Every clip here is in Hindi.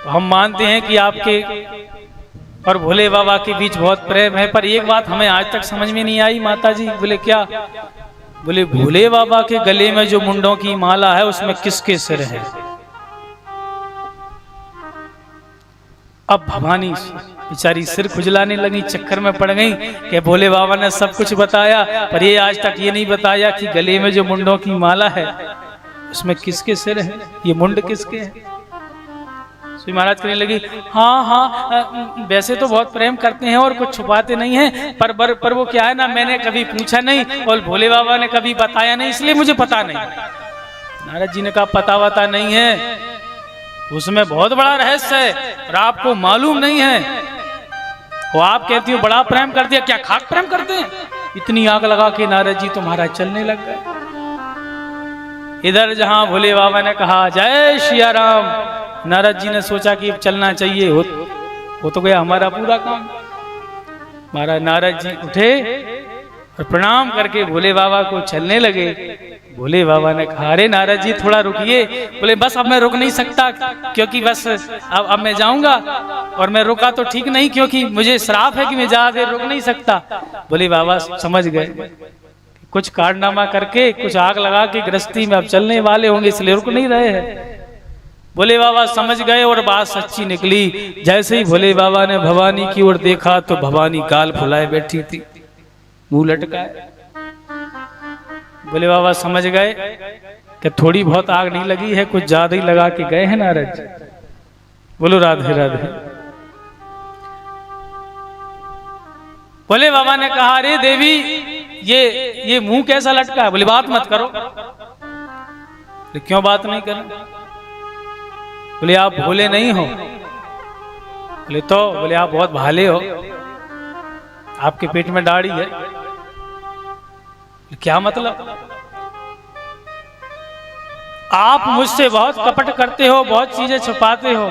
तो हम मानते हैं कि आपके और भोले बाबा के बीच बहुत प्रेम है, पर एक बात हमें आज तक समझ में नहीं आई माता जी। बोले क्या? बोले भोले बाबा के गले में जो मुंडों की माला है उसमें किसके सिर है? अब भवानी बेचारी सिर खुजलाने लगी, चक्कर में पड़ गई कि भोले बाबा ने सब कुछ बताया, पर ये आज तक ये नहीं बताया कि गले में जो मुंडों की माला है उसमें किसके सिर है, ये मुंड किसके है। श्री महाराज कहने लगी, हाँ हाँ वैसे तो बहुत प्रेम करते हैं और कुछ छुपाते नहीं हैं, पर वो क्या है ना, मैंने कभी पूछा नहीं और भोले बाबा ने कभी बताया नहीं, इसलिए मुझे पता नहीं। नारद जी ने कहा पता वता नहीं है, उसमें बहुत बड़ा रहस्य है और आपको मालूम नहीं है। वो आप कहती हो बड़ा प्रेम कर दिया, क्या खाक प्रेम करते हैं? इतनी आग लगा के नारद जी तुम्हारा चलने लग गए। इधर जहां भोले बाबा ने कहा जय सिया राम, नारद जी ने सोचा कि चलना चाहिए, हो तो गया हमारा पूरा काम। महाराज नारद जी उठे और प्रणाम करके भोले बाबा को चलने लगे। भोले बाबा ने कहा अरे नारद जी थोड़ा रुकिए। बोले बस अब मैं रुक नहीं सकता, क्योंकि बस अब मैं जाऊंगा, और मैं रुका तो ठीक नहीं क्योंकि मुझे श्राप है कि मैं ज्यादा देर रुक नहीं सकता। भोले बाबा समझ गए कुछ कारनामा करके, कुछ आग लगा के गृहस्थी में अब चलने वाले होंगे, इसलिए रुक नहीं रहे हैं। भोले बाबा समझ गए और बात सच्ची निकली। जैसे ही भोले बाबा ने भवानी की ओर देखा तो भवानी गाल फुलाए बैठी थी, मुंह लटकाए। भोले बाबा समझ गए कि थोड़ी बहुत आग नहीं लगी है, कुछ ज्यादा ही लगा के गए हैं नारद जी। बोलो राधे राधे। भोले बाबा ने कहा अरे देवी ये मुंह कैसा लटका है? बोले बात मत करो। क्यों बात नहीं करो? बोले आप भोले नहीं हो। बोले तो? बोले आप बहुत भाले हो, आपके पेट में दाढ़ी है। क्या मतलब? आप मुझसे बहुत कपट करते हो, बहुत चीजें छुपाते हो।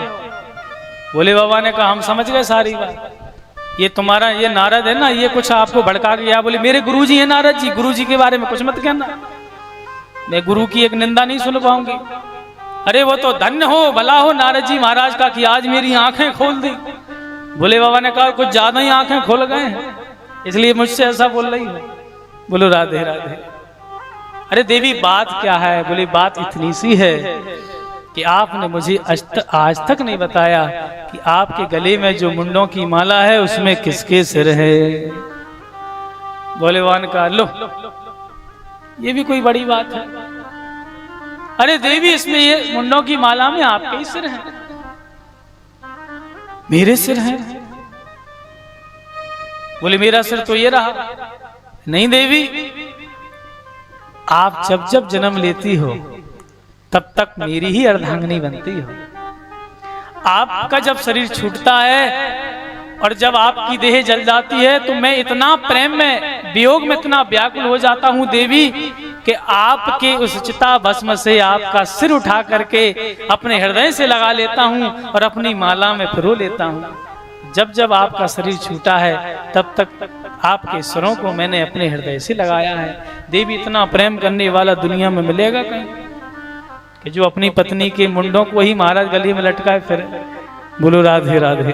भोले बाबा ने कहा हम समझ गए सारी बात, ये तुम्हारा ये नारद है ना, ये कुछ आपको भड़का गया। बोले मेरे गुरुजी है नारद जी, गुरुजी के बारे में कुछ मत कहना, मैं गुरु की एक निंदा नहीं सुन पाऊंगी। अरे वो तो धन्य हो, भला हो नारद जी महाराज का कि आज मेरी आंखें खोल दी। भोले बाबा ने कहा कुछ ज्यादा ही आंखें खोल गए हैं, इसलिए मुझसे ऐसा बोल रही है। बोलो राधे राधे। अरे देवी बात क्या है? बोली बात इतनी सी है कि आपने मुझे आज तक नहीं बताया कि आपके गले में जो मुंडों की माला है उसमें किसके सिर है। भोले बाबा ने कहा लो ये भी कोई बड़ी बात है। अरे देवी इसमें ये मुंडों की माला में आपके ही सिर हैं, मेरे सिर हैं? बोले मेरा सिर तो ये रहा। नहीं देवी, आप जब जब जन्म लेती हो तब तक मेरी ही अर्धांगिनी बनती हो। आपका जब शरीर छूटता है और जब आपकी देह जल जाती है तो मैं इतना प्रेम में, वियोग में इतना व्याकुल हो जाता हूँ देवी कि आपके उस चिता भस्म से आपका सिर उठा करके अपने हृदय से लगा लेता हूँ और अपनी माला में पिरो लेता हूँ। जब जब आपका शरीर छूटा है तब तक आपके स्वरों को मैंने अपने हृदय से लगाया है। देवी इतना प्रेम करने वाला दुनिया में मिलेगा कहीं कि जो अपनी पत्नी के मुंडों को ही महाराज गले में लटकाए फिर। बोलो राधे राधे।